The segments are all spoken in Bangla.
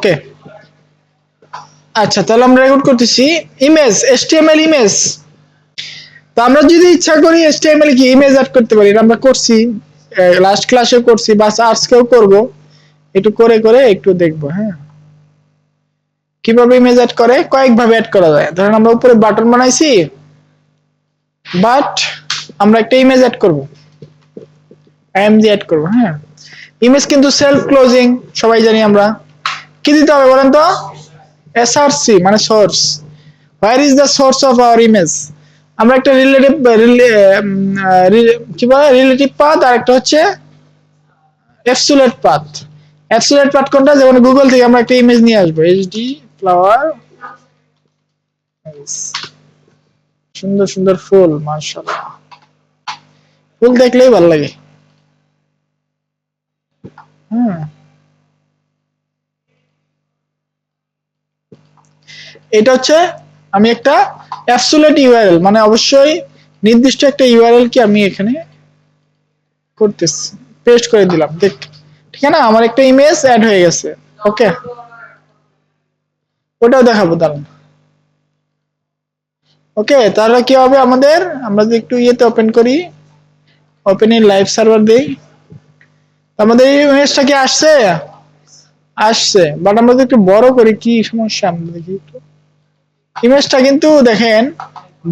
ওকে, আচ্ছা তাহলে আমরা রেকর্ড করতেছি ইমেজ HTML ইমেজ। তো আমরা যদি ইচ্ছা করি HTML কি ইমেজ অ্যাড করতে পারি, এটা আমরা করছি লাস্ট ক্লাসে করছি, বাস আজকেও করব, একটু করে করে একটু দেখবো। হ্যাঁ, কিভাবে ইমেজ অ্যাড করে, কয়েকভাবে অ্যাড করা যায়। ধরেন আমরা উপরে বাটন বানাইছি, বাট আমরা একটা ইমেজ অ্যাড করব, আইএমজি অ্যাড করব। হ্যাঁ, ইমেজ কিন্তু সেলফ ক্লোজিং, সবাই জানি আমরা। কি দিতে হবে বলেন তো? এসআরসি মানে source. Where is the source of our image? আমরা একটা রিলেটিভ কি বলে রিলেটিভ পাথ, আর একটা হচ্ছে অ্যাবসলিউট পাথ। অ্যাবসলিউট পাথ কোনটা? যেমন গুগল থেকে আমরা একটা ইমেজ নিয়ে আসবো, এইচডি ফ্লাওয়ার, সুন্দর সুন্দর ফুল, মাশাআল্লাহ, ফুল দেখলেই ভালো লাগে। হ্যাঁ, এটা হচ্ছে আমি একটা অ্যাবসলিউট ইউআরএল, মানে অবশ্যই নির্দিষ্ট একটা ইউআরএল কি আমি এখানে করতেছি, পেস্ট করে দিলাম, দেখ ঠিক আছে না, আমার একটা ইমেজ অ্যাড হয়ে গেছে। ওকে, ওটাও দেখাবো দাঁড়ান। ওকে, তাহলে কি হবে আমাদের, আমরা যদি একটু ইয়েতে ওপেন করি, ওপেন ইন লাইভ সার্ভার দেই, আমাদের এই ইমেজটা কি আসছে? আসছে, বাট আমরা যদি একটু বড় করি, কি সমস্যা আমরা দেখি একটু। ইমেজটা কিন্তু দেখেন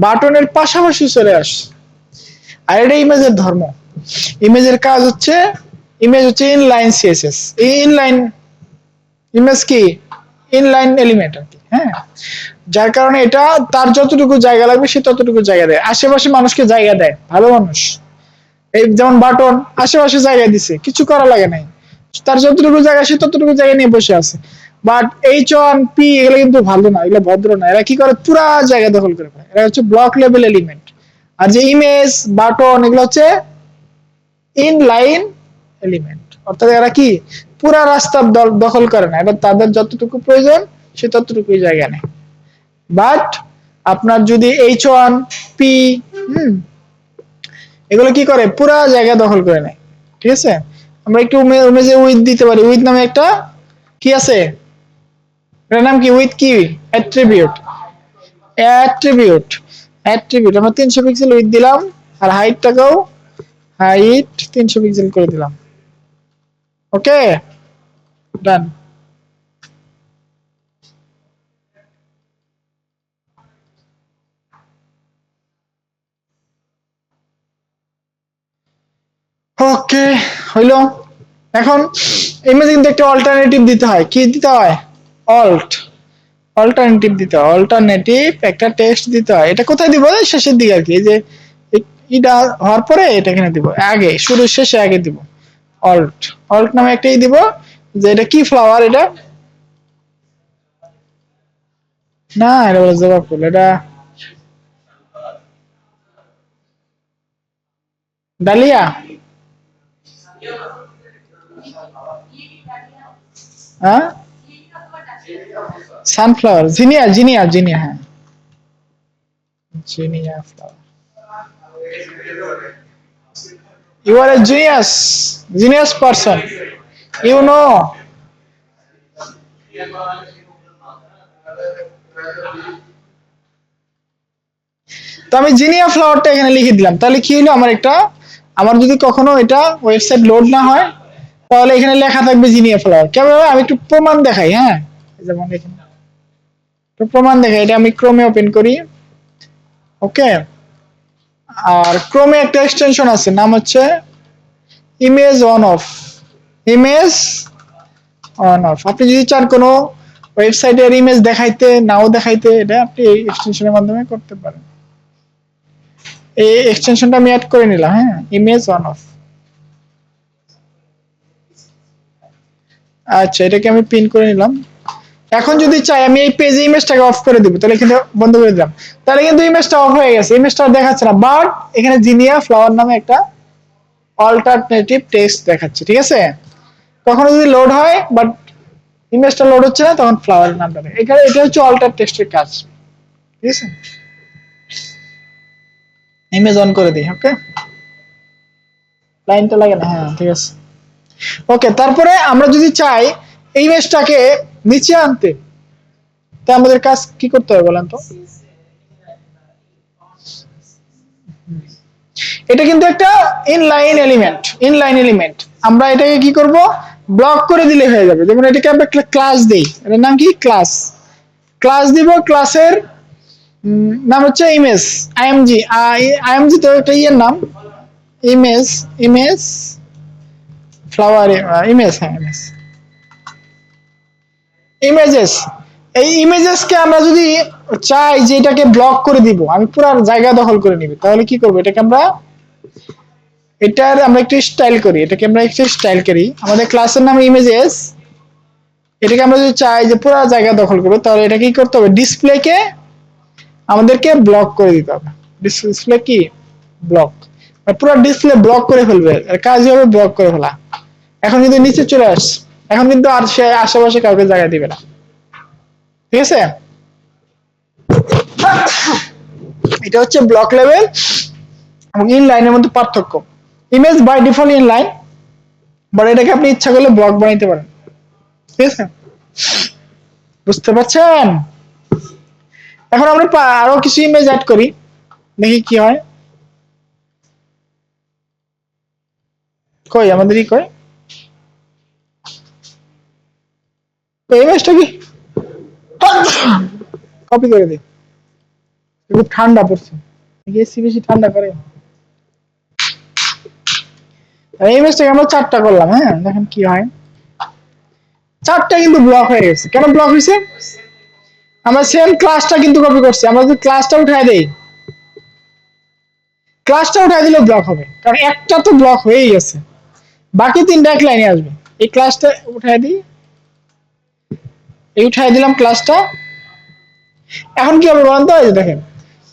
বাটনের পাশাপাশি চলে আসছে, আর এটা ইমেজের ধর্ম। ইমেজের কাজ হচ্ছে, ইমেজ হচ্ছে ইনলাইন সিএসএস, এই ইনলাইন ইমেজ কি ইনলাইন এলিমেন্ট আর কি। হ্যাঁ, যার কারণে এটা তার যতটুকু জায়গা লাগবে সে ততটুকু জায়গা দেয়, আশেপাশে মানুষকে জায়গা দেয়, ভালো মানুষ। এই যেমন বাটন আশেপাশে জায়গা দিছে, কিছু করা লাগে নাই, তার যতটুকু জায়গা সে ততটুকু জায়গা নিয়ে বসে আছে। বাট H1P এগুলো কিন্তু ভালো না, এগুলো ভদ্র না, এরা কি করে পুরা জায়গা দখল করে ফেলে, এরা হচ্ছে ব্লক লেভেল এলিমেন্ট। আর যে ইমেজ বাটন এগুলো হচ্ছে ইনলাইন এলিমেন্ট, অর্থাৎ এরা কি পুরা রাস্তা দখল করে না, এবার তাদের যতটুকু প্রয়োজন সে ততটুকুই জায়গা নেয়। বাট আপনার যদি H1P এগুলো কি করে পুরা জায়গা দখল করে নেয়। ঠিক আছে, আমরা একটু ইমেজে উইথ দিতে পারি, উইথ নামে একটা কি আছে, এর নাম কি, উইথ কি অ্যাট্রিবিউট, অ্যাট্রিবিউট অ্যাট্রিবিউট আমরা 300 পিক্সেল উইথ দিলাম, আর হাইটটাকেও হাইট 300 পিক্সেল করে দিলাম। ওকে, ডান। ওকে, হইলো। এখন ইমেজে কিন্তু একটা অল্টারনেটিভ দিতে হয়, কি দিতে হয়? অল্টারনেটিভ দিতে হয়, অল্টারনেটিভ একটা টেক্সট দিতে হয়। এটা কোথায় দিব? শেষের দিকে আর কি, এই যে এটা হওয়ার পরে এটা এখানে দিব, আগে শুরু শেষে আগে দিব। অল্ট অল্ট নামে একটাই দিব, যে এটা কি ফ্লাওয়ার, এটা না, এটা বলে জবা ফুল, এটা ডালিয়া, হ্যাঁ সানফ্লাওয়ার, জিনিয়া জিনিয়া জিনিয়া, হ্যাঁ zinnia flower. You are a genius person. You know. তো আমি জিনিয়া ফ্লাওয়ারটা এখানে লিখে দিলাম, তাহলে কি হলো, আমার একটা, আমার যদি কখনো এটা ওয়েবসাইট লোড না হয়, তাহলে এখানে লেখা থাকবে জিনিয়া ফ্লাওয়ার। কেমন? আমি একটু প্রমাণ দেখাই। হ্যাঁ, যেমন এখানে একটু প্রমাণ দেখাই, এটা আমি ক্রোমে ওপেন করি। ওকে, আর ক্রোমে একটা এক্সটেনশন আছে, নাম হচ্ছে image on of, image on of. আপনি যদি চান কোনো ওয়েবসাইটের ইমেজ দেখাইতে নাও দেখাইতে, এটা আপনি এই এক্সটেনশনের মাধ্যমে করতে পারেন। এই এক্সটেনশনটা আমি অ্যাড করে নিলাম। হ্যাঁ, ইমেজ অন অফ। আচ্ছা, এটাকে আমি পিন করে নিলাম। এখন যদি চাই আমি এই পেজে ইমেজটাকে অফ করে দিব, তাহলে এখানে বন্ধ করে দিলাম, তাহলে কিন্তু ইমেজটা অফ হয়ে গেছে, ইমেজটা দেখাচ্ছে না, বাট এখানে জিনিয়া ফ্লাওয়ার নামে একটা অল্টারনেটিভ টেক্সট দেখাচ্ছে। ঠিক আছে, কখনো যদি লোড হয় বাট ইমেজটা লোড হচ্ছে না, তখন ফ্লাওয়ারের নামটা দেখে, এখানে এটা হচ্ছে অল্টার টেক্সটের কাজ। ঠিক আছে, ইমেজ অন করে দিই। ওকে, লাইনটা লাগে না, হ্যাঁ ঠিক আছে। ওকে, তারপরে আমরা যদি চাই এই ইমেজটাকে নিচে আনতে তো আমাদের কাজ কি করতে হবে বলেন তো? এটা কিন্তু একটা ইনলাইন এলিমেন্ট আমরা এটাকে কি করব ব্লক করে দিলে হয়ে যাবে। যেমন এটাকে আমরা একটা ক্লাস দেই, এটার নাম কি ক্লাস। ক্লাস দিব, ক্লাসের নাম হচ্ছে ইমেজ আইএমজি। আইএমজি তো একটা ইয়ের নাম, ইমেজ ইমেজ ফ্লাওয়ার ইমেজ, হ্যাঁ ইমেজ ইমেজেস। এই ইমেজেসকে আমরা যদি চাই যে এটাকে ব্লক করে দিব, আমি পুরো জায়গা দখল করে নিব, তাহলে কি করব? এটাকে আমরা আমরা একটু স্টাইল করি, এটাকে আমরা একটু স্টাইল করি। আমাদের ক্লাসের নাম ইমেজেস, এটাকে আমরা যদি চাই যে পুরো জায়গা দখল করবো, তাহলে এটা কি করতে হবে? ডিসপ্লেকে আমাদেরকে ব্লক করে দিতে হবে। ডিসপ্লে কি ব্লক, পুরো ডিসপ্লে ব্লক করে ফেলবে, এর কাজই হবে ব্লক করে ফেলা। এখন কিন্তু নিচে চলে আস, এখন কিন্তু আর সে আশেপাশে কাউকে জায়গা দিবে না, ঠিক আছে? এটা হচ্ছে ব্লক লেভেল এবং ইনলাইনের মধ্যে পার্থক্য। Image by default inline, but এটাকে আপনি ইচ্ছা করলে ব্লক বানাইতে পারেন, ঠিক আছে? বুঝতে পারছেন? এখন আমরা আরো কিছু ইমেজ অ্যাড করি, দেখি কি হয়। কই আমাদের কই ইমেজটা কি কপি করে দিই, খুব ঠান্ডা পড়ছে, এসি বেশি ঠান্ডা করে। এই ইমেজটাকে আমরা 4টা করলাম, হ্যাঁ দেখেন কি হয়। 4টা কিন্তু ব্লক হয়ে গেছে। কেন ব্লক হয়েছে? আমরা সেম ক্লাসটা কিন্তু কপি করছি, আমরা যদি ক্লাসটা উঠাই দেই, ক্লাসটা উঠাই দিলে ব্লক হবে, কারণ একটা তো ব্লক হয়েই গেছে, বাকি 3টা এক লাইনে আসবে। এই ক্লাসটা উঠাই দিই, এই উঠাই দিলাম ক্লাসটা। এখন কি হবে বলেন তো? এই দেখেন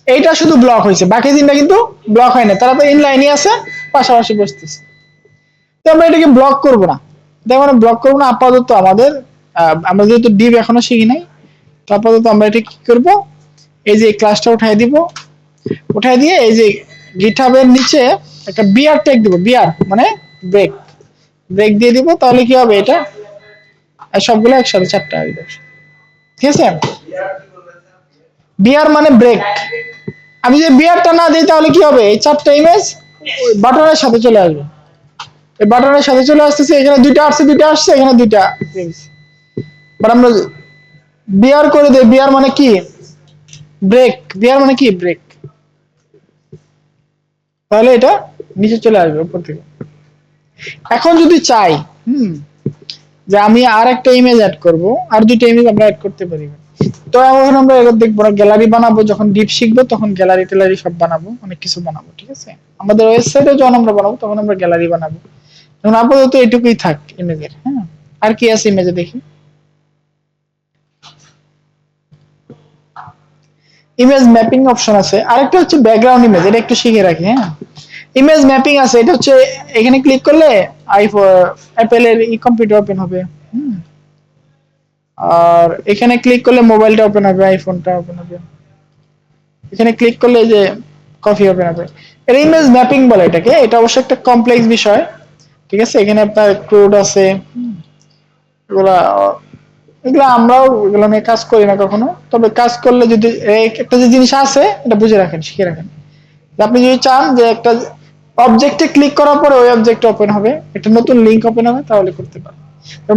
এইটা শুধু ব্লক হয়েছে, বাকি 3টা কিন্তু ব্লক হয় না, তারা তো ইন লাইনই আছে, পাশাপাশি বসতেছে। তো আমরা এটাকে ব্লক করব না, দেখো আমরা ব্লক করব না আপাতত। আমাদের আমরা যেহেতু ডিভ এখনো শিখি নাই, তো আপাতত আমরা এটা কি করব, এই যে ক্লাসটা উঠাই দিব, উঠাই দিয়ে এই যে গিটহাবের নিচে একটা বিআর ট্যাগ দিব, বিআর মানে ব্রেক, ব্রেক দিয়ে দিব। তাহলে কি হবে? এটা সবগুলো একসাথে 4টা আসবে, ঠিক আছে? বিআর মানে ব্রেক। আমি যদি বিআরটা না দিই তাহলে কি হবে? এই 4টা ইমেজ ওই বাটনের সাথে চলে আসবে, এই বাটনের সাথে চলে আসতেছে। এখানে 2টা আসছে, 2টা আসছে, এখানে 2টা। বাট আমরা বিআর করে দেই, বিআর মানে কি ব্রেক, বিআর মানে কি ব্রেক, তাহলে এটা নিচে চলে আসবে উপর থেকে। এখন যদি চাই যে আমি আর একটা ইমেজ অ্যাড করব, আর 2টা ইমেজ আমরা অ্যাড করতে পারি, তো এখন আমরা এগুলো দেখবো না, গ্যালারি বানাবো। যখন ডিপ শিখবো তখন গ্যালারি ট্যালারি সব বানাবো, অনেক কিছু বানাবো, ঠিক আছে? আমাদের ওয়েবসাইটে যখন আমরা বানাবো তখন আমরা গ্যালারি বানাবো। এখন আপাতত এটুকুই থাক ইমেজের, হ্যাঁ। আর কি আছে ইমেজে দেখি? ইমেজ ম্যাপিং অপশন আছে, আরেকটা হচ্ছে ব্যাকগ্রাউন্ড ইমেজ, এটা একটু শিখে রাখি, হ্যাঁ। ইমেজ ম্যাপিং আছে, এটা হচ্ছে এখানে ক্লিক করলে অ্যাপেলের ই কম্পিউটার ওপেন হবে, আর এখানে ক্লিক করলে মোবাইলটা ওপেন হবে, আইফোনটা ওপেন হবে। এখানে ক্লিক করলে যে কফি ওপেন হবে। এর ইমেজ ম্যাপিং বলে এটাকে, এটা অবশ্য একটা কমপ্লেক্স বিষয়, ঠিক আছে? এখানে আপনার কোড আছে, এগুলা এগুলা আমরাও এগুলো নিয়ে কাজ করি না কখনো, তবে কাজ করলে যদি একটা যে জিনিস আছে এটা বুঝে রাখেন, শিখে রাখেন। আপনি যদি চান যে একটা অবজেক্টে ক্লিক করার পরে ওই অবজেক্ট ওপেন হবে, একটা নতুন লিংক ওপেন হবে, তাহলে করতে পারেন।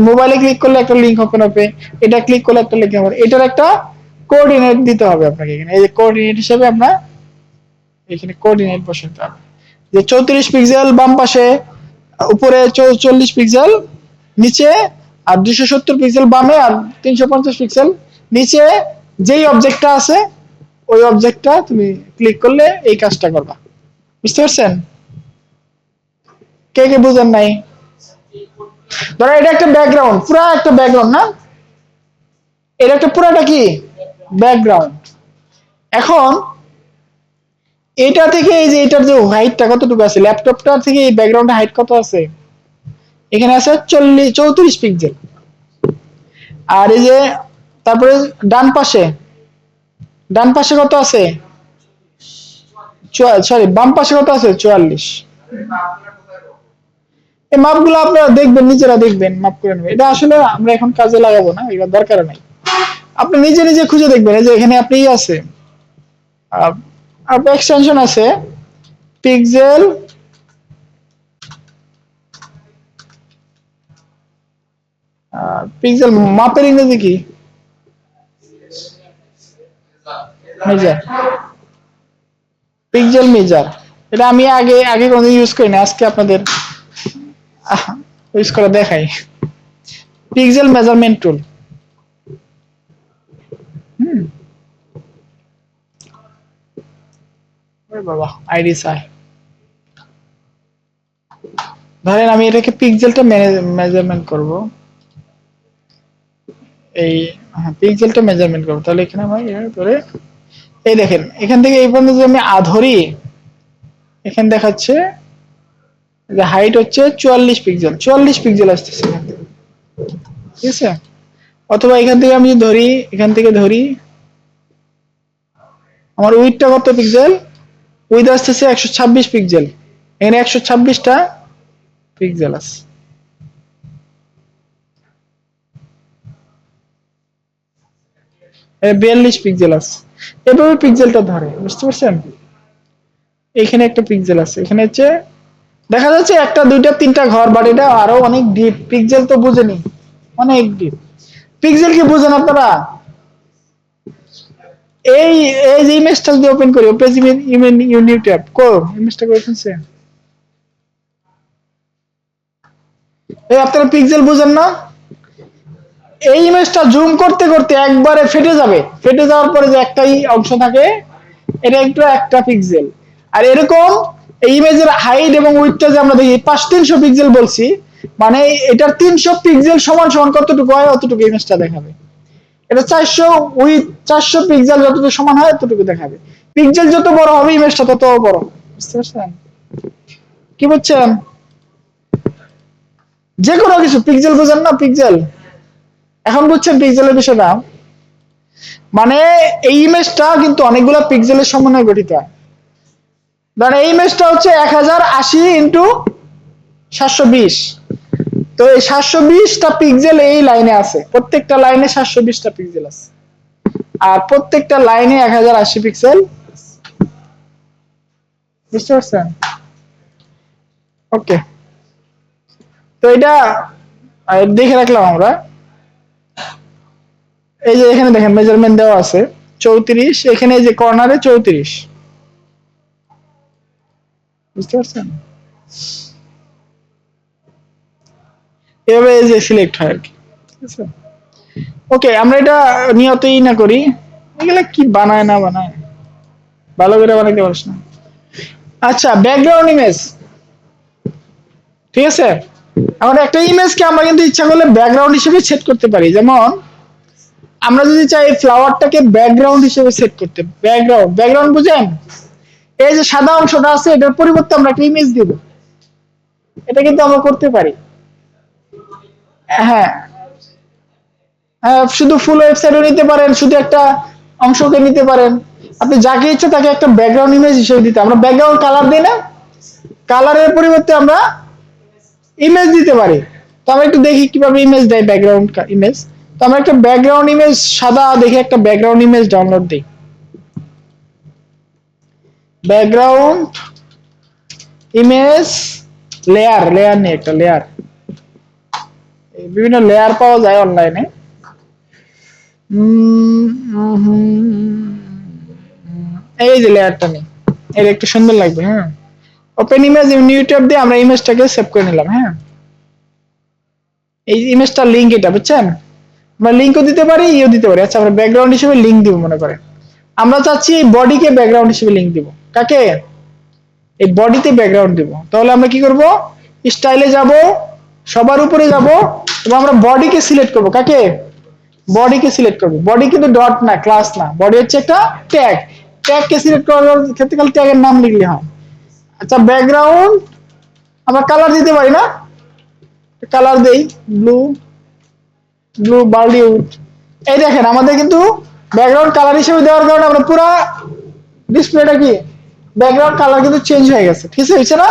মোবাইলে ক্লিক করলে একটা লিংক ওপেন হবে, এটা ক্লিক করলে একটা লিংক হবে, এটার একটা কোঅর্ডিনেট দিতে হবে আপনাকে। এখানে এই যে কোঅর্ডিনেট হিসেবে আমরা এখানে কোঅর্ডিনেট বসাতে হবে, যে 34 পিক্সেল বাম পাশে, উপরে 40 পিক্সেল নিচে, আর 270 পিক্সেল বামে, আর 350 পিক্সেল নিচে যেই অবজেক্টটা আছে ওই অবজেক্টটা তুমি ক্লিক করলে এই কাজটা করবা। বুঝতে পারছেন? কে কে বুঝেন নাই? ধরো এটা একটা ব্যাকগ্রাউন্ড, পুরো একটা ব্যাকগ্রাউন্ড না, এটা একটা পুরাটা কি ব্যাকগ্রাউন্ড। এখন এটা থেকে এই যে এটার যে হাইটটা কতটুকু আছে, ল্যাপটপটা থেকে এই ব্যাকগ্রাউন্ডের হাইট কত আছে? এখানে আছে 34 পিক্সেল। আর এই যে তারপরে ডান পাশে, ডান পাশে কত আছে? সরি বাম পাশে কত আছে? 44। এই মাপগুলো আপনারা দেখবেন, নিজেরা দেখবেন, মাপ করে নেবেন। এটা আসলে আমরা এখন কাজে লাগাবো না, এটা দরকার নাই। আপনি নিজে নিজে খুঁজে দেখবেন। এই যে এখানে আপনি আছে, আপনার এক্সটেনশন আছে পিক্সেল পিক্সেল মাপের ইংরেজি কি? Measure, pixel measure. এটা আমি আগে আগে কোনোদিন ইউজ করি না, আজকে আপনাদের ইউজ করে দেখাই। পিক্সেল মেজারমেন্ট টুল। হুম, বাবা আইডি চাই। ধরেন আমি এটাকে পিক্সেলটা মেজারমেন্ট করব, এই পিক্সেলটা মেজারমেন্ট করব। তাহলে এখানে আমি ধরে এই দেখেন এখান থেকে এই পর্যন্ত যদি আমি ধরি, এখানে দেখাচ্ছে যে হাইট হচ্ছে 44 পিক্সেল, 44 পিক্সেল আসতেছে এখান থেকে, ঠিক আছে। অথবা এখান থেকে আমি ধরি, এখান থেকে ধরি আমার উইডথটা কত পিক্সেল, উইডথ আসতেছে 126 পিক্সেল, এখানে 126টা পিক্সেল আছে। এখানে 42 পিক্সেল আছে। এভাবে পিক্সেলটা ধরে, বুঝতে পারছেন? এখানে একটা পিক্সেল আছে, এখানে হচ্ছে দেখা যাচ্ছে একটা দুইটা তিনটা ঘর, বাট এটা আরো অনেক ডিপ। পিক্সেল তো বুঝেনি, অনেক ডিপ। পিক্সেল কি বুঝেন আপনারা? এই এই যে ইমেজটা যদি ওপেন করি, ওপেন ইউনিট ট্যাব কো ইমেজটা করে ফেলছে। এই আপনারা পিক্সেল বুঝেন না? এই ইমেজটা জুম করতে করতে একবারে ফেটে যাবে, ফেটে যাওয়ার পরে যে একটাই অংশ থাকে, এটা একটু একটা পিক্সেল। আর এরকম এই ইমেজের হাইট এবং উইডথটা যে আমরা দেখি 300 পিক্সেল বলছি, মানে এটার 300 পিক্সেল সমান সমান কতটুকু হয় অতটুকু ইমেজটা দেখাবে। এটা 400 উইথ 400 পিক্সেল যতটুকু সমান হয় ততটুকু দেখাবে। পিক্সেল যত বড় হবে ইমেজটা তত বড়, বুঝতে পারছেন? কি বুঝছেন? যে কোনো কিছু পিক্সেল বুঝেন না? পিক্সেল এখন বুঝছেন পিক্সেলের বিষয়টা? মানে এই ইমেজটা কিন্তু অনেকগুলো পিক্সেলের সমন্বয়ে গঠিত। ধরেন এই ইমেজটা হচ্ছে 1080 ইন্টু 720, তো এই 720টা পিক্সেল এই লাইনে আছে, প্রত্যেকটা লাইনে 720টা পিক্সেল আছে, আর প্রত্যেকটা লাইনে 1080 পিক্সেল, বুঝতে পারছেন? ওকে, তো এটা দেখে রাখলাম আমরা। এই যে এখানে দেখেন মেজারমেন্ট দেওয়া আছে 34, এখানে এই যে কর্নারে 34, বুঝতে পারছেন? এভাবে এই যে সিলেক্ট হয় আর কি, ঠিক আছে। ওকে, আমরা এটা নিয়তই না করি, এগুলা কি বানায় না বানায়, ভালো করে বানাইতে পারিস না। আচ্ছা, ব্যাকগ্রাউন্ড ইমেজ, ঠিক আছে। এখন একটা ইমেজকে আমরা কিন্তু ইচ্ছা করলে ব্যাকগ্রাউন্ড হিসেবে সেট করতে পারি। যেমন আমরা যদি চাই ফ্লাওয়ারটাকে ব্যাকগ্রাউন্ড হিসেবে সেট করতে, ব্যাকগ্রাউন্ড, ব্যাকগ্রাউন্ড বুঝেন? এই যে সাদা অংশটা আছে এটার পরিবর্তে আমরা একটা ইমেজ দিব, এটা কিন্তু আমরা করতে পারি। হ্যাঁ, শুধু ফুল ওয়েবসাইটও নিতে পারেন, শুধু একটা অংশকে নিতে পারেন। আপনি যাকে ইচ্ছে তাকে একটা ব্যাকগ্রাউন্ড ইমেজ হিসেবে দিতে, আমরা ব্যাকগ্রাউন্ড কালার দিই না, কালারের পরিবর্তে আমরা ইমেজ দিতে পারি। তো আমরা একটু দেখি কিভাবে ইমেজ দেয়, ব্যাকগ্রাউন্ড ইমেজ। তো আমরা একটা ব্যাকগ্রাউন্ড ইমেজ সাদা দেখে একটা ব্যাকগ্রাউন্ড ইমেজ ডাউনলোড দিই। ব্যাকগ্রাউন্ড ইমেজ লেয়ার, লেয়ার নিয়ে একটা লেয়ার, বিভিন্ন লেয়ার পাওয়া যায় অনলাইনে। এই যে লেয়ারটা নেই, এটা একটু সুন্দর লাগবে। হ্যাঁ, ওপেন ইমেজ নিউ ট্যাব দিয়ে আমরা ইমেজটাকে সেভ করে নিলাম। হ্যাঁ, এই ইমেজটার লিংক এটা, বুঝছেন? আমরা লিংকও দিতে পারি, ইও দিতে পারি। আচ্ছা, আমরা ব্যাকগ্রাউন্ড হিসেবে লিংক দিব মনে করেন। আমরা চাচ্ছি এই বডিকে ব্যাকগ্রাউন্ড হিসেবে লিংক দিব। কাকে? এই বডিতে ব্যাকগ্রাউন্ড দিব। তাহলে আমরা কি করব? স্টাইলে যাব, সবার উপরে যাব, এবং আমরা বডিকে সিলেক্ট করব। কাকে? বডিকে সিলেক্ট করব। বডি কিন্তু ডট না, ক্লাস না, বডি হচ্ছে একটা ট্যাগ। ট্যাগকে সিলেক্ট করার ক্ষেত্রে খালি ট্যাগের নাম লিখলে হয়। আচ্ছা, ব্যাকগ্রাউন্ড আমরা কালার দিতে পারি না? কালার দেই ব্লু, ব্লু বার্লি উড। এই দেখেন আমাদের কিন্তু ব্যাকগ্রাউন্ড কালার হিসেবে দেওয়ার কারণে আমরা পুরো ডিসপ্লেটা কি ব্যাকগ্রাউন্ড কালার কিন্তু চেঞ্জ হয়ে গেছে, ঠিক আছে, হয়েছে না?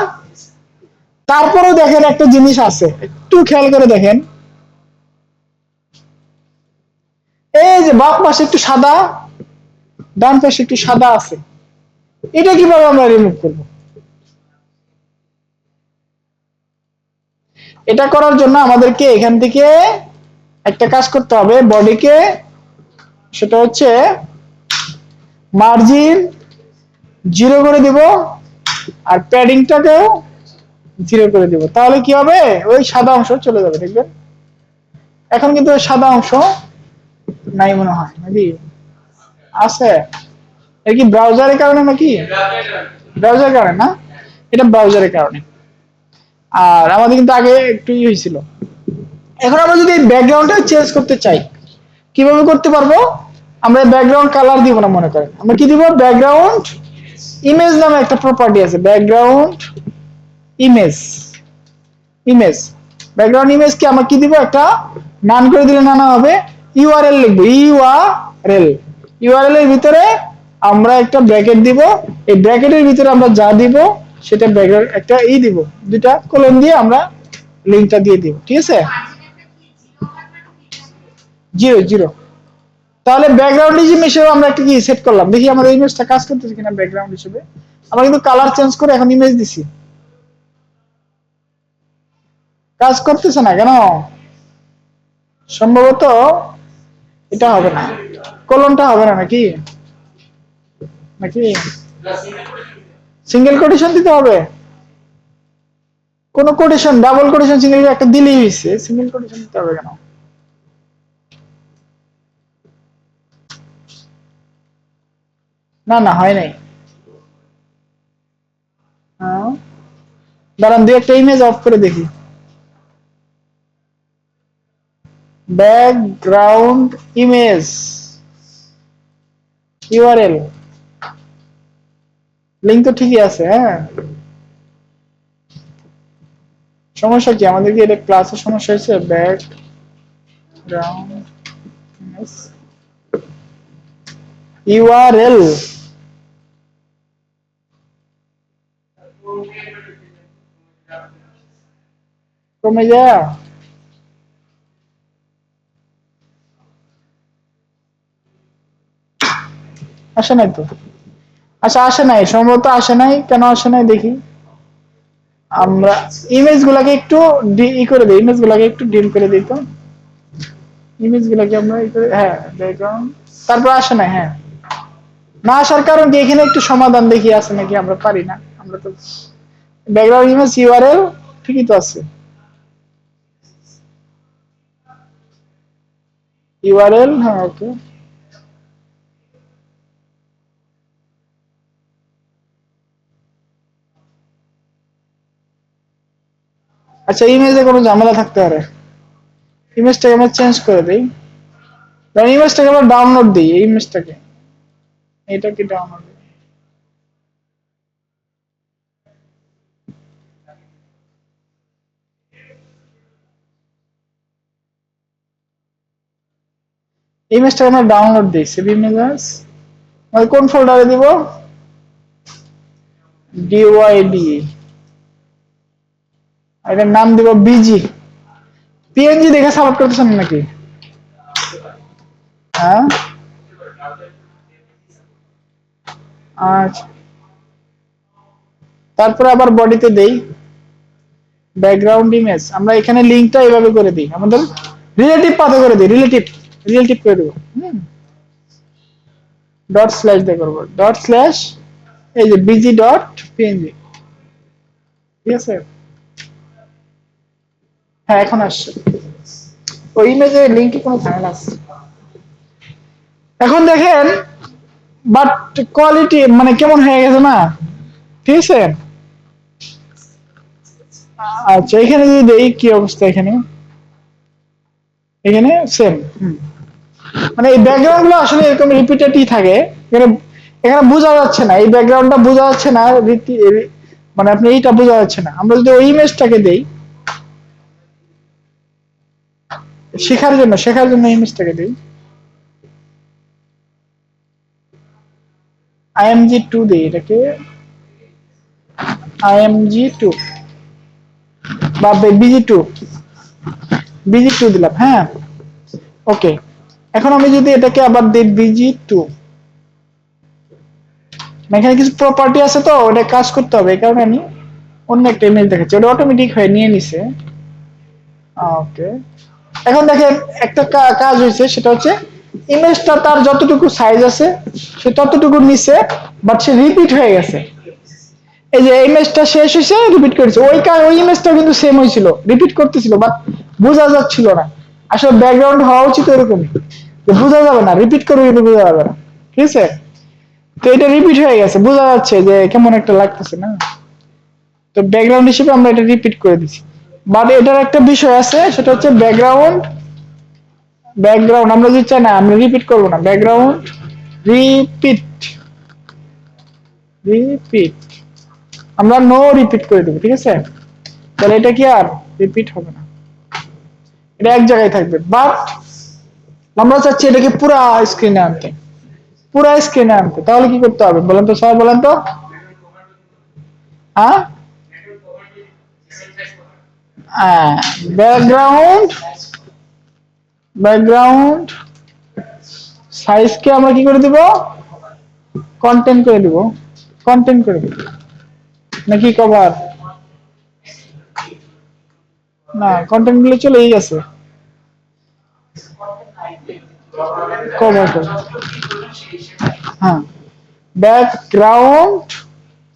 তারপরেও দেখেন একটা জিনিস আছে, একটু খেয়াল করে দেখেন, এই যে বাম পাশে একটু সাদা, ডান পাশে একটু সাদা আছে, এটা কিভাবে আমরা রিমুভ করব? এটা করার জন্য আমাদেরকে এখান থেকে একটা কাজ করতে হবে, বডিকে, সেটা হচ্ছে মার্জিন 0 করে দিব, আর প্যাডিংটাকেও 0 করে দিব। তাহলে কি হবে, ওই সাদা অংশ চলে যাবে, দেখবেন। এখন কিন্তু ওই সাদা অংশ নাই মনে হয়, নাকি আছে? এটা কি ব্রাউজারের কারণে নাকি? ব্রাউজারের কারণে না, এটা ব্রাউজারের কারণে। আর আমাদের কিন্তু আগে একটু হয়েছিল। এখন আমরা যদি ব্যাকগ্রাউন্ডটা চেঞ্জ করতে চাই, কিভাবে করতে পারবো? আমরা ব্যাকগ্রাউন্ড কালার দিব না, মনে করেন আমরা কি দিব, ব্যাকগ্রাউন্ড ইমেজ নামে একটা প্রপার্টি আছে, background image, image background image কি আমরা কি দিব, একটা নাম করে দিলে নানা হবে, ইউআরএল লিখবো, ইউআরএল, ইউআরএল এর ভিতরে আমরা একটা ব্র্যাকেট দিব, এই ব্র্যাকেটের ভিতরে আমরা যা দিব সেটা ব্যাকগ্রাউন্ড একটা দিব, দুটা কোলন দিয়ে আমরা লিংকটা দিয়ে দিব, ঠিক আছে? 0 0। তাহলে ব্যাকগ্রাউন্ড হিসেবে আমরা একটা কি সেট করলাম, দেখি আমাদের ইমেজটা কাজ করতেছে কিনা ব্যাকগ্রাউন্ড হিসেবে। আমরা কিন্তু কালার চেঞ্জ করে এখন ইমেজ দিছি, কাজ করতেছে না কেন? সম্ভবত এটা হবে না, কোলনটা হবে না, নাকি নাকি সিঙ্গেল কোটেশন দিতে হবে? কোন কোটেশন, ডাবল কোটেশন, সিঙ্গেল একটা দিলেই হয়েছে, সিঙ্গেল কোটেশন দিতে হবে কেন? না না, হয় নাই। হ্যাঁ, দাঁড়ান দুই একটা ইমেজ অফ করে দেখি। ব্যাকগ্রাউন্ড ইমেজ ইউআরএল, লিঙ্ক তো ঠিকই আছে। হ্যাঁ, সমস্যা কি আমাদের, কি এটা ক্লাসের সমস্যা হয়েছে? ব্যাকগ্রাউন্ড ইমেজ ইউআরএল, কমে যা, আসে নাই তো। আচ্ছা, আসে নাই, সম্ভবত আসে নাই, কেন আসে নাই দেখি। আমরা ইমেজ গুলাকে একটু ই করে দিই, ইমেজ গুলাকে একটু ডিম করে দিই তো, ইমেজ গুলাকে আমরা ই করে, হ্যাঁ ব্যাকগ্রাউন্ড, তারপর আসে নাই। হ্যাঁ, না আসার কারণ কি, এখানে একটু সমাধান দেখি আছে নাকি, আমরা পারি না, আমরা তো ব্যাকগ্রাউন্ড ইমেজ ইউআরএল ঠিকই তো আছে, ইউআরএল, হ্যাঁ ওকে। আচ্ছা, ইমেজে কোনো ঝামেলা থাকতে পারে, ইমেজটাকে আমরা চেঞ্জ করে দিই, কারণ ইমেজটাকে আমরা ডাউনলোড দিই, এই ইমেজটাকে, এটাকে ডাউনলোড, ইমেজটাকে আমরা ডাউনলোড দিই, সেভ ইমেজেস, মানে কোন ফোল্ডারে দিব, ডিওয়াইডি, এটার নাম দিব বিজি। পিএনজি দেখে সাপোর্ট করতেছেন নাকি? হ্যাঁ, আচ্ছা, তারপরে আবার বডিতে দেই ব্যাকগ্রাউন্ড ইমেজ, আমরা এখানে লিংকটা এইভাবে করে দিই, আমাদের রিলেটিভ পাথে করে দিই, রিলেটিভ, রিলেটিভ করে দেবো, ডট স্ল্যাশ দিয়ে করবো, ডট স্ল্যাশ, এই যে বিজি ডট পিএনজি, ঠিক আছে? হ্যাঁ, এখন আসছে, ওই ইমেজের লিংকে কোনো ঝামেলা আছে। এখন দেখেন, বাট কোয়ালিটি মানে কেমন হয়ে গেছে না, ঠিক আছে? আচ্ছা, এখানে যদি দেই কি অবস্থা, এখানে এখানে সেম, মানে এই ব্যাকগ্রাউন্ড গুলো আসলে এরকম রিপিটেডই থাকে, এখানে এখানে বোঝা যাচ্ছে না, এই ব্যাকগ্রাউন্ডটা বোঝা যাচ্ছে না, মানে আপনি এইটা বোঝা যাচ্ছে না। আমরা যদি ওই ইমেজটাকে দেই, শেখার জন্য ইমেজটাকে দেই, আইএমজি টু দেই, এটাকে আইএমজি টু, বা বিজি2 বিজি2 দিলাম, হ্যাঁ ওকে। এখন আমি যদি এটাকে আবার দিই বিজি2, এখানে কিছু প্রপার্টি আছে তো ওটা কাজ করতে হবে, এই কারণে আমি অন্য একটা ইমেজ দেখাচ্ছি, ওটা অটোমেটিক হয়ে নিয়ে নিছে। ওকে, এখন দেখেন একটা কাজ হয়েছে, সেটা হচ্ছে ইমেজটা তার যতটুকু সাইজ আছে সে ততটুকু নিছে, বাট সে রিপিট হয়ে গেছে। এই যে ইমেজটা শেষ হয়েছে, রিপিট করেছে, ওই ইমেজটা কিন্তু সেম হয়েছিল, রিপিট করতেছিল, বাট বোঝা যাচ্ছিল না। আসলে ব্যাকগ্রাউন্ড হওয়া উচিত এরকমই, যে বোঝা যাবে না, রিপিট করে কিন্তু বোঝা যাবে না, ঠিক আছে? তো এটা রিপিট হয়ে গেছে, বোঝা যাচ্ছে যে কেমন একটা লাগতেছে না, তো ব্যাকগ্রাউন্ড হিসেবে আমরা এটা রিপিট করে দিচ্ছি। বাট এটার একটা বিষয় আছে, সেটা হচ্ছে ব্যাকগ্রাউন্ড ব্যাকগ্রাউন্ড আমরা যদি চাই না, আমরা রিপিট করবো না, ব্যাকগ্রাউন্ড রিপিট রিপিট আমরা নো রিপিট করে দেবো, ঠিক আছে? তাহলে এটা কি আর রিপিট হবে না, এটা এক জায়গায় থাকবে। বাট আমরা চাচ্ছি এটাকে পুরো স্ক্রিনে আনতে, পুরো স্ক্রিনে আনতে, তাহলে কি করতে হবে বলেন তো সবাই, বলেন তো। হ্যাঁ, ব্যাকগ্রাউন্ড ব্যাকগ্রাউন্ড সাইজকে আমরা কি করে দিব, কন্টেন্ট করে দিব, কন্টেন্ট করে দিব নাকি কভার, না কন্টেন্ট গুলো চলেই গেছে, কভার করে, হ্যাঁ ব্যাকগ্রাউন্ড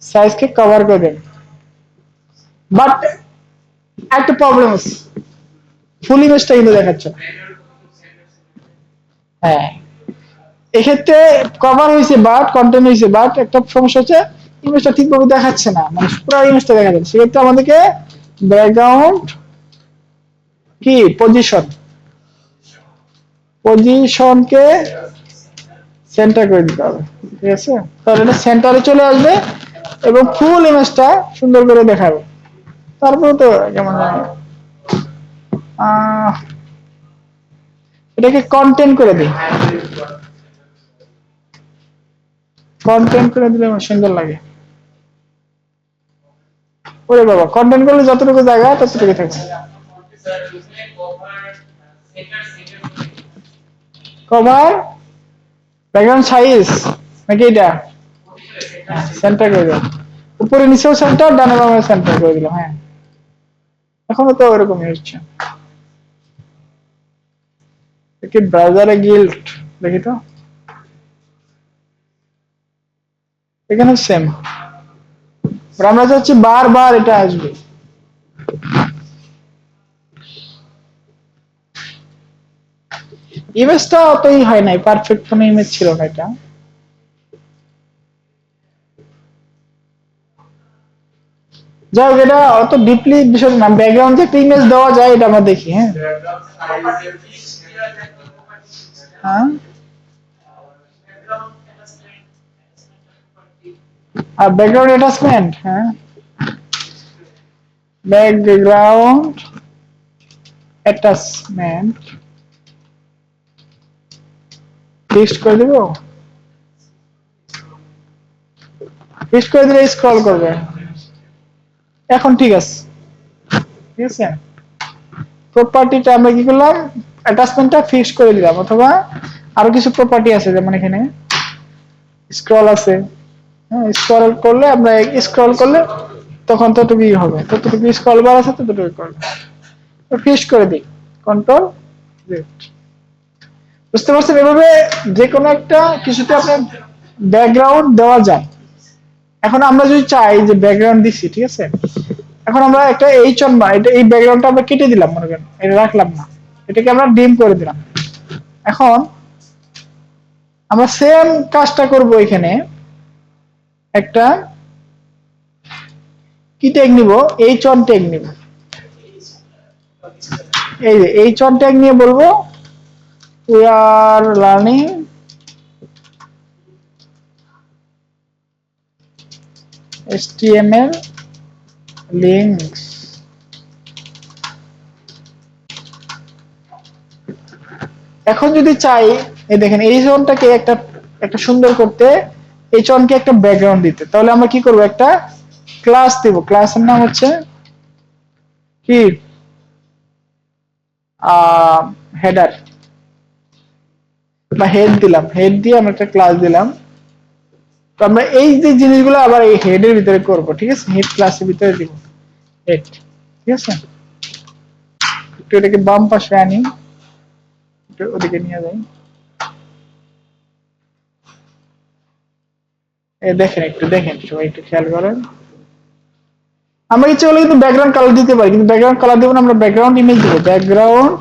সাইজকে কভার করে দেন। বাট একটা প্রবলেম আছে, ফুল ইমেজটা কিন্তু দেখাচ্ছে না। হ্যাঁ, এক্ষেত্রে কভার হয়েছে বাট কন্টেন্ট হয়েছে, বাট একটা সমস্যা হচ্ছে ইমেজটা ঠিকভাবে দেখাচ্ছে না, মানে পুরো ইমেজটা দেখা যাচ্ছে। সেক্ষেত্রে আমাদেরকে ব্যাকগ্রাউন্ড কি পজিশনকে সেন্টার করে দিতে হবে, ঠিক আছে? তাহলে এটা সেন্টারে চলে আসবে এবং ফুল ইমেজটা সুন্দর করে দেখাবে। তারপরে তো কেমন এটাকে কন্টেন্ট করে দিই, কন্টেন্ট করে দিলে আমার সুন্দর লাগে। ওরে বাবা, কন্টেন্ট করলে যতটুকু জায়গা ততটুকু থাকবে। কভার ব্যাকগ্রাউন্ড সাইজ নাকি এটা সেন্টার করে দিলাম, উপরে নিচেও সেন্টার, ডানে বামে সেন্টার করে দিলাম। হ্যাঁ, এখনো তো ওরকমই হচ্ছে। দেখি ব্রাউজারে গিল্ড, দেখি তো, এখানে সেম, আমরা চাচ্ছি বারবার এটা আসবে। ইমেজটা অতই হয় নাই, পারফেক্ট কোনো ইমেজ ছিল না এটা। যাই হোক, এটা অত ডিপলি বিষয় না, ব্যাকগ্রাউন্ড যে একটা ইমেজ দেওয়া যায় এটা আমরা দেখি। হ্যাঁ, হ্যাঁ, আর ব্যাকগ্রাউন্ড অ্যাটাচমেন্ট, হ্যাঁ ব্যাকগ্রাউন্ড অ্যাটাচমেন্ট ফিক্সড করে দিব, ফিক্সড করে দিলে স্ক্রল করবে। এখন ঠিক আছে, ঠিক আছে। প্রপার্টিটা আমরা কি করলাম, অ্যাটাচমেন্টটা ফিক্সড করে দিলাম, অথবা আরো কিছু প্রপার্টি আছে, যেমন এখানে স্ক্রল আছে। হ্যাঁ, স্ক্রল করলে আমরা স্ক্রল করলে তখন ততটুকুই হবে, ততটুকু স্ক্রল বার আছে ততটুকু করবে। তো ফিক্সড করে দিই, কন্ট্রোল জেড। বুঝতে পারছেন? এভাবে যে কোনো একটা কিছুতে আপনার ব্যাকগ্রাউন্ড দেওয়া যায়। এখন আমরা যদি চাই যে ব্যাকগ্রাউন্ড দিচ্ছি, ঠিক আছে, এখন আমরা একটা এইচ অন বা এটা এই ব্যাকগ্রাউন্ডটা আমরা কেটে দিলাম, মনে করেন এটা রাখলাম না, এটাকে আমরা ডিম করে দিলাম। এখন আমরা সেম কাজটা করব, এখানে একটা কি ট্যাগ নিব, এইচ অন ট্যাগ নিব। এই যে এইচ অন ট্যাগ নিয়ে বলবো we are learning HTML links। এখন যদি চাই, এই দেখেন এই জোনটাকে একটা একটা সুন্দর করতে, এই জোনকে একটা ব্যাকগ্রাউন্ড দিতে, তাহলে আমরা কি করব, একটা ক্লাস দেব, ক্লাসের নাম হচ্ছে কি হেডার বা হেড দিলাম, হেড দিয়ে আমরা একটা ক্লাস দিলাম। তো আমরা এই যে জিনিসগুলো আবার এই হেডের ভিতরে করব, ঠিক আছে, হেড ক্লাসের ভিতরে দিব হেড, ঠিক আছে। একটু এটাকে বাম পাশে আনি, একটু ওদিকে নিয়ে যাই। দেখেন, একটু দেখেন সবাই, একটু খেয়াল করেন। আমরা ইচ্ছে করলে কিন্তু ব্যাকগ্রাউন্ড কালার দিতে পারি, কিন্তু ব্যাকগ্রাউন্ড কালার দেবো না, আমরা ব্যাকগ্রাউন্ড ইমেজ দেবো। ব্যাকগ্রাউন্ড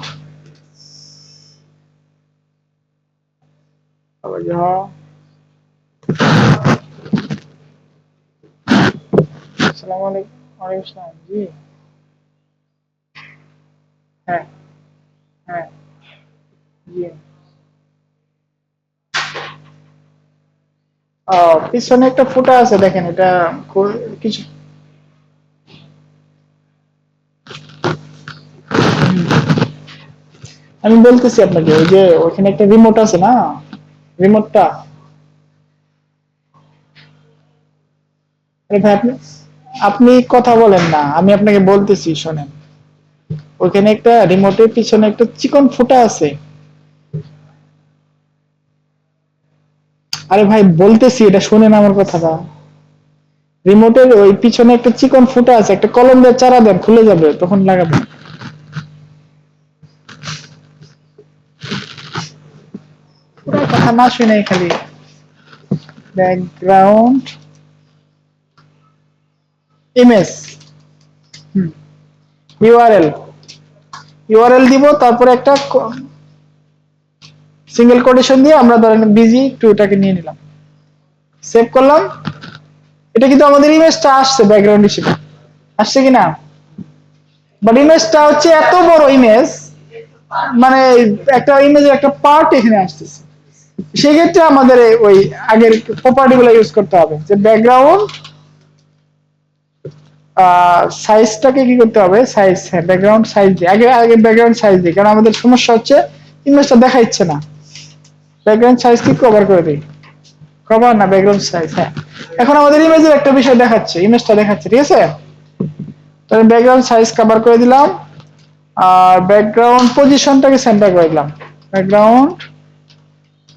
আসসালামু আলাইকুম। ওয়ালাইকুম আসসালাম। জি, হ্যাঁ হ্যাঁ, জি। পিছনে একটা ফুটা আছে, দেখেন এটা কিছু। আমি বলতেছি আপনাকে, ওই যে ওখানে একটা রিমোট আছে না, রিমোটটা, আরে ভাই আপনি আপনি কথা বলেন না, আমি আপনাকে বলতেছি শোনেন। ওখানে একটা রিমোটের পিছনে একটা চিকন ফুটা আছে। আরে ভাই বলতেছি, এটা শুনেন আমার কথাটা। রিমোটের ওই পিছনে একটা চিকন ফুটা আছে, একটা কলম দিয়ে চারা দেন, খুলে যাবে, তখন লাগাবেন। পুরো কথা না শুনে খালি ব্যাকগ্রাউন্ড ইমেজ, ইউআরএল, ইউআরএল দিব, তারপরে একটা সিঙ্গেল কোটেশন দিয়ে আমরা ধরেন বিজি টুটাকে নিয়ে নিলাম, সেভ করলাম। এটা কিন্তু আমাদের ইমেজটা আসছে ব্যাকগ্রাউন্ড হিসেবে, আসছে কিনা? বাট ইমেজটা হচ্ছে এত বড় ইমেজ, মানে একটা ইমেজের একটা পার্ট এখানে আসতেছে। সেক্ষেত্রে আমাদের ওই আগের প্রপার্টি গুলো ইউজ করতে হবে, যে ব্যাকগ্রাউন্ড সাইজটাকে কি করতে হবে, সাইজ, হ্যাঁ ব্যাকগ্রাউন্ড সাইজ দিয়ে আগে, আগে ব্যাকগ্রাউন্ড সাইজ দিই, কারণ আমাদের সমস্যা হচ্ছে ইমেজটা দেখাইছে না। ব্যাকগ্রাউন্ড সাইজ কি কভার করে দিই, কভার না ব্যাকগ্রাউন্ড সাইজ, হ্যাঁ। এখন আমাদের ইমেজের একটা বিষয় দেখাচ্ছে, ইমেজটা দেখাচ্ছে, ঠিক আছে। তাহলে ব্যাকগ্রাউন্ড সাইজ কভার করে দিলাম, আর ব্যাকগ্রাউন্ড পজিশনটাকে সেন্টার করে দিলাম, ব্যাকগ্রাউন্ড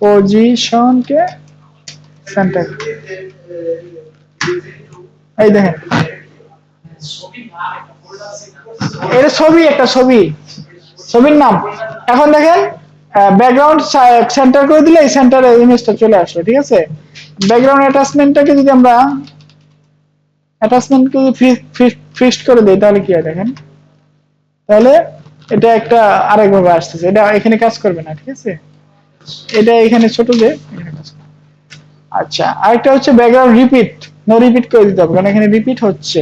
পজিশনকে সেন্টার। এই দেখেন, এটা ছবি, একটা ছবি, ছবির নাম। এখন দেখেন ব্যাকগ্রাউন্ড সেন্টার করে দিলে এই সেন্টারে ইমেজটা চলে আসলো, ঠিক আছে। ব্যাকগ্রাউন্ড অ্যাটাচমেন্টটাকে যদি আমরা অ্যাটাচমেন্টকে ফিক্সড করে দেই, তাহলে কি হয় দেখেন, তাহলে এটা একটা আরেকভাবে আসতেছে, এটা এখানে কাজ করবে না, ঠিক আছে। এটা এখানে ছোট, যে এখানে কাজ করবে। আচ্ছা, আরেকটা হচ্ছে ব্যাকগ্রাউন্ড রিপিট, নো রিপিট করে দিতে হবে, কারণ এখানে রিপিট হচ্ছে,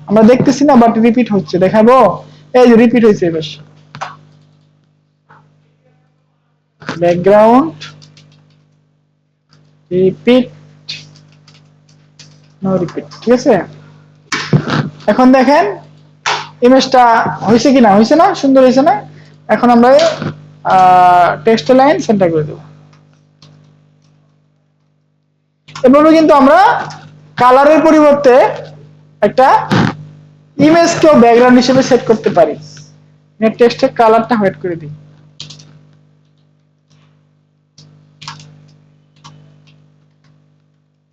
আমরা দেখতেছি না বাট রিপিট হচ্ছে, দেখাবো। এই যে রিপিট হয়েছে, এবার ব্যাকগ্রাউন্ড রিপিট, নো রিপিট, ঠিক আছে। এখন দেখেন ইমেজটা হয়েছে কিনা, হয়েছে না, সুন্দর হয়েছে না। এখন আমরা টেক্সট লাইন সেন্টার করে দেবো। এভাবে কিন্তু আমরা কালারের পরিবর্তে একটা ইমেজকেও ব্যাকগ্রাউন্ড হিসেবে সেট করতে পারি। টেক্সটের কালারটা হোয়াইট করে দিই,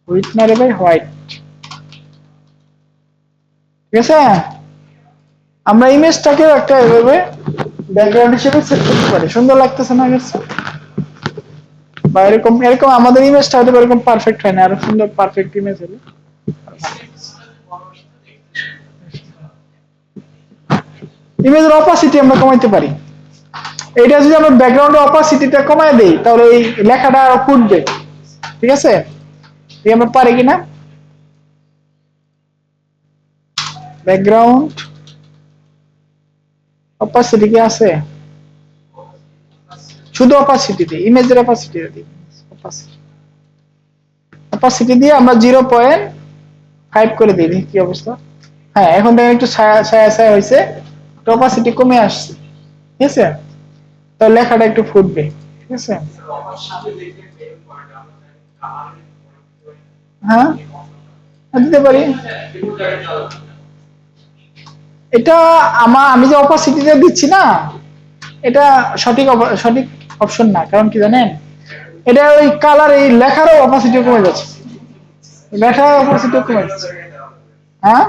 হুইট না রে ভাই, হোয়াইট, ঠিক আছে। আমরা ইমেজটাকেও একটা এভাবে ব্যাকগ্রাউন্ড হিসেবে সেট করতে পারি, সুন্দর লাগতেছে না গেছে, বা এরকম এরকম আমাদের ইমেজটা হয়তো এরকম পারফেক্ট হয় না, আরো সুন্দর পারফেক্ট ইমেজ হলে। ইমেজের অপাসিটি আমরা কমাইতে পারি। এটা যদি আমরা ব্যাকগ্রাউন্ডের অপাসিটিটা কমায় দেই, তাহলে এই লেখাটা আরো ফুটবে, ঠিক আছে। এই আমরা পারি কিনা, ব্যাকগ্রাউন্ড অপাসিটি কি আছে, শুধু অপাসিটি দিই, ইমেজের অপাসিটি দিই, অপাসিটি দিয়ে আমরা 0.5 করে দিই, দেখি কি অবস্থা। হ্যাঁ, এখন দেখেন একটু ছায়া ছায়া ছায়া হয়েছে, অপাসিটি কমে আসছে, ঠিক আছে। তো লেখাটা একটু ফুটবে, ঠিক আছে। হ্যাঁ, দিতে পারি। এটা আমি যে অপাসিটিটা দিচ্ছি না, এটা সঠিক অপশন না। কারণ কি জানেন, এটা ওই কালার এই লেখারও অপাসিটি কমে যাচ্ছে, লেখার অপাসিটিও কমে যাচ্ছে। হ্যাঁ,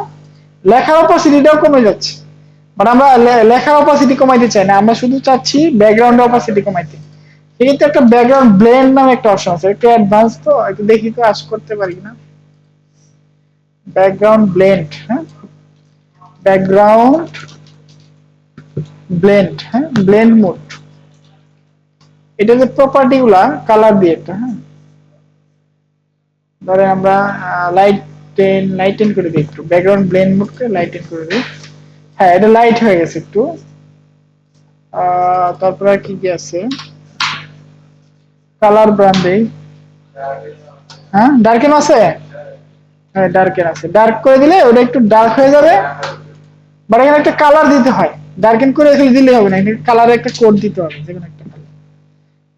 লেখার অপাসিটিটাও কমে যাচ্ছে। বাট আমরা লেখার অপাসিটি কমাইতে চাই না, আমরা শুধু চাচ্ছি ব্যাকগ্রাউন্ড অপাসিটি কমাইতে। সেক্ষেত্রে একটা ব্যাকগ্রাউন্ড ব্লেন্ড নামে একটা অপশন আছে, একটু অ্যাডভান্স, তো একটু দেখি তো আজ করতে পারি না। ব্যাকগ্রাউন্ড ব্লেন্ড, হ্যাঁ, ব্যাকগ্রাউন্ড ব্লেন্ড, হ্যাঁ, ব্লেন্ড মোড। এটা যে প্রপার্টি গুলা কালার দিয়ে একটা, হ্যাঁ, ধরে আমরা লাইট টেন করে দিই, একটু ব্যাকগ্রাউন্ড ব্লেন্ড মোডকে লাইট টেন করে দিই। হ্যাঁ, এটা লাইট হয়ে গেছে একটু। তারপরে কি কি আছে, কালার ব্র্যান্ডে, হ্যাঁ, ডার্কেন আছে, হ্যাঁ ডার্কেন আছে। ডার্ক করে দিলে ওটা একটু ডার্ক হয়ে যাবে, বাট এখানে একটা কালার দিতে হয়। ডার্কেন করে দিলে হবে না, কালারে একটা কোড দিতে হবে, যেকোনো একটা কালার।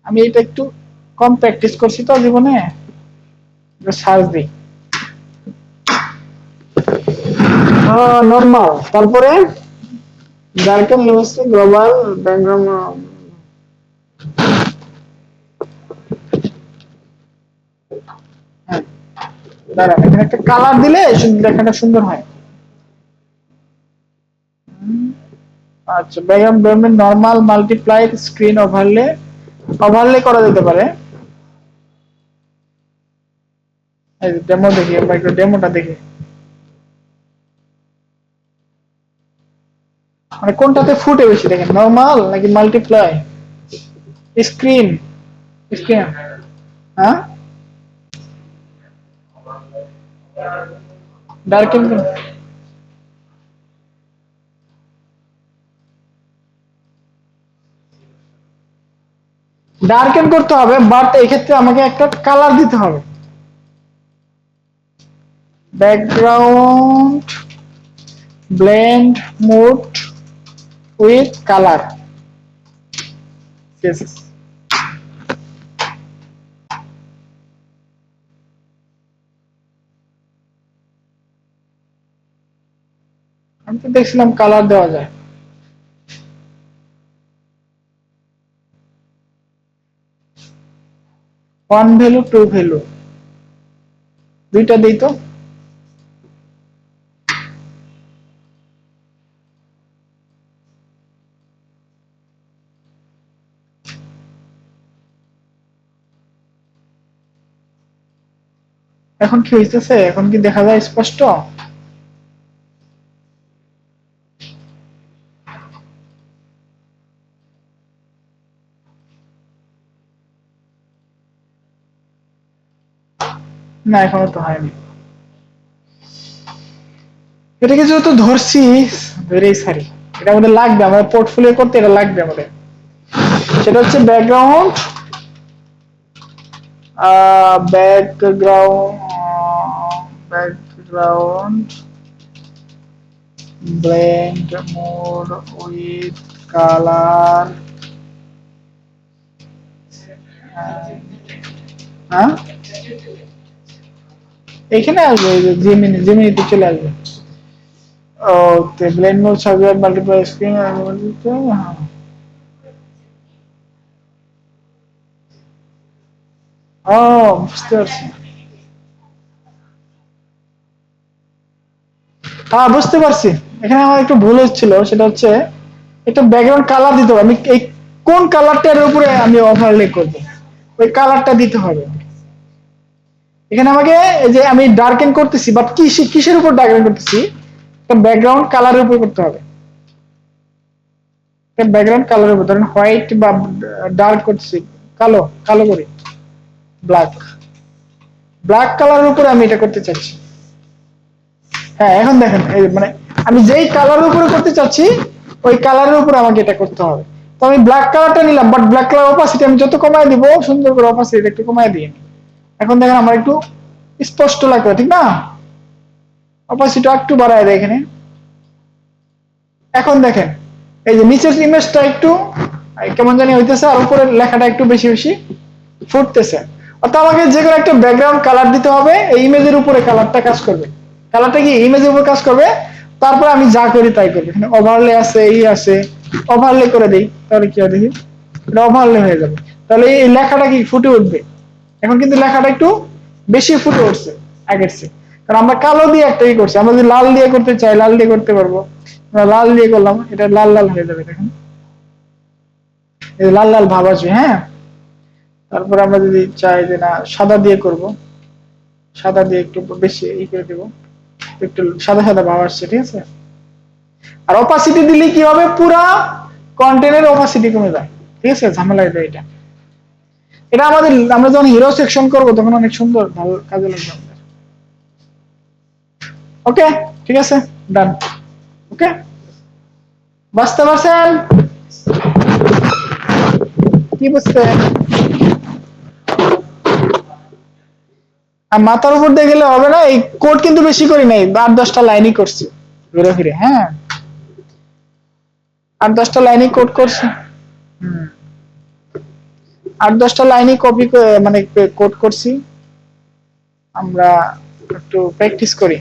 আমি এটা একটু কম প্র্যাকটিস করছি তো জীবনে, সার্চ দিই নরমাল, তারপরে ডার্কেন ইউএসএ গ্লোবাল ব্যাকগ্রাউন্ড। হ্যাঁ, দাঁড়ান, এখানে একটা কালার দিলে লেখাটা সুন্দর হয়। আচ্ছা, background normal multiply screen overlay করা যেতে পারে। এই ডেমো দেখি, আমরা একটু ডেমোটা দেখি, মানে কোনটাতে ফুটে বেশি দেখেন, নরমাল নাকি মাল্টিপ্লাই স্ক্রিন। স্ক্রিন, হ্যাঁ, ডার্কেন, ডার্কেন করতে হবে, বাট এই ক্ষেত্রে আমাকে একটা কালার দিতে হবে। Background blend mode with colour, আমি তো দেখছিলাম কালার দেওয়া যায়। ওয়ান ভ্যালু, টু ভ্যালু, দুইটা দিই তো। এখন কি হইতেছে, এখন কি দেখা যায় স্পষ্ট? না, এখনো তো হয়নি। এটাকে যেহেতু ধরছি, ভেরি সরি, এটা আমাদের লাগবে, আমাদের পোর্টফোলিও করতে এটা লাগবে আমাদের। সেটা হচ্ছে background, background blend mode with colour, হ্যাঁ, এখানে আসবে, জিমিনিতে চলে আসবে। Okay, blend mode subject multiply screen, হ্যাঁ। ও, বুঝতে পারছি, হ্যাঁ বুঝতে পারছি। এখানে আমার একটু ভুল হচ্ছিল, সেটা হচ্ছে একটা ব্যাকগ্রাউন্ড কালার দিতে হবে। আমি এই কোন কালারটার উপরে আমি ওভারলে করব, ওই কালারটা দিতে হবে। এখানে আমাকে এই যে আমি ডার্কেন করতেছি, বাট কিসের উপর ডার্কেন করতেছি, একটা ব্যাকগ্রাউন্ড কালারের উপর করতে হবে। একটা ব্যাকগ্রাউন্ড কালারের উপর, ধরেন হোয়াইট বা ডার্ক করতেছি, কালো কালো করি, ব্ল্যাক, ব্ল্যাক কালারের উপরে আমি এটা করতে চাচ্ছি। হ্যাঁ, এখন দেখেন, এই মানে আমি যেই কালারের উপরে করতে চাচ্ছি, ওই কালারের উপরে আমাকে এটা করতে হবে। তো আমি ব্ল্যাক কালারটা নিলাম, বাট ব্ল্যাক কালার অপাসিটি আমি যত কমায় দিব, সুন্দর করে অপাসিটি একটু কমায় দিয়ে, এখন দেখেন আমার একটু স্পষ্ট লাগবে, ঠিক না? অপাসিটি একটু বাড়ায় দেয় এখানে। এখন দেখেন, এই যে নিচের ইমেজটা একটু কেমন জানি হইতেছে, আর উপরের লেখাটা একটু বেশি বেশি ফুটতেছে। অর্থাৎ আমাকে যে কোনো একটা ব্যাকগ্রাউন্ড কালার দিতে হবে, এই ইমেজের উপরে কালারটা কাজ করবে। কালারটা কি ইমেজের উপর কাজ করবে, তারপর আমি যা করি তাই করবো, এখানে ওভারলে আছে, এই আছে, ওভারলে করে দেই, তাহলে কি হয় দেখি, এটা ওভারলে হয়ে যাবে। তাহলে এই লেখাটা কি ফুটে উঠবে। এখন কিন্তু লেখাটা একটু বেশি ফুটে উঠছে আগের চেয়ে, কারণ আমরা কালো দিয়ে একটা ই করছি। আমরা যদি লাল দিয়ে করতে চাই, লাল দিয়ে করতে পারবো। আমরা লাল দিয়ে করলাম, এটা লাল লাল হয়ে যাবে দেখেন, এই লাল লাল ভাব আসবে। হ্যাঁ, তারপর আমরা যদি চাই যে না সাদা দিয়ে করব, সাদা দিয়ে একটু বেশি ই করে দেবো, একটু সাদা সাদা ভাব আসছে, ঠিক আছে। আর অপাসিটি দিলে কি হবে, পুরা কন্টেন্টের অপাসিটি কমে যায়, ঠিক আছে। ঝামেলা এটা, এটা আমাদের, আমরা যখন হিরো সেকশন করবো তখন অনেক সুন্দর ভালো কাজে লাগবে আমাদের। ওকে, ঠিক আছে, ডান। ওকে, বুঝতে পারছেন কি বুঝতে, আর মাথার উপর দিয়ে গেলে হবে না। এই কোড কিন্তু বেশি করি নাই, 8-10টা লাইনই করছি ঘুরে ফিরে। হ্যাঁ, 8-10টা লাইনই কোড করছি। হুম, 8-10টা লাইনই কপি মানে কোড করছি। আমরা একটু প্র্যাকটিস করি।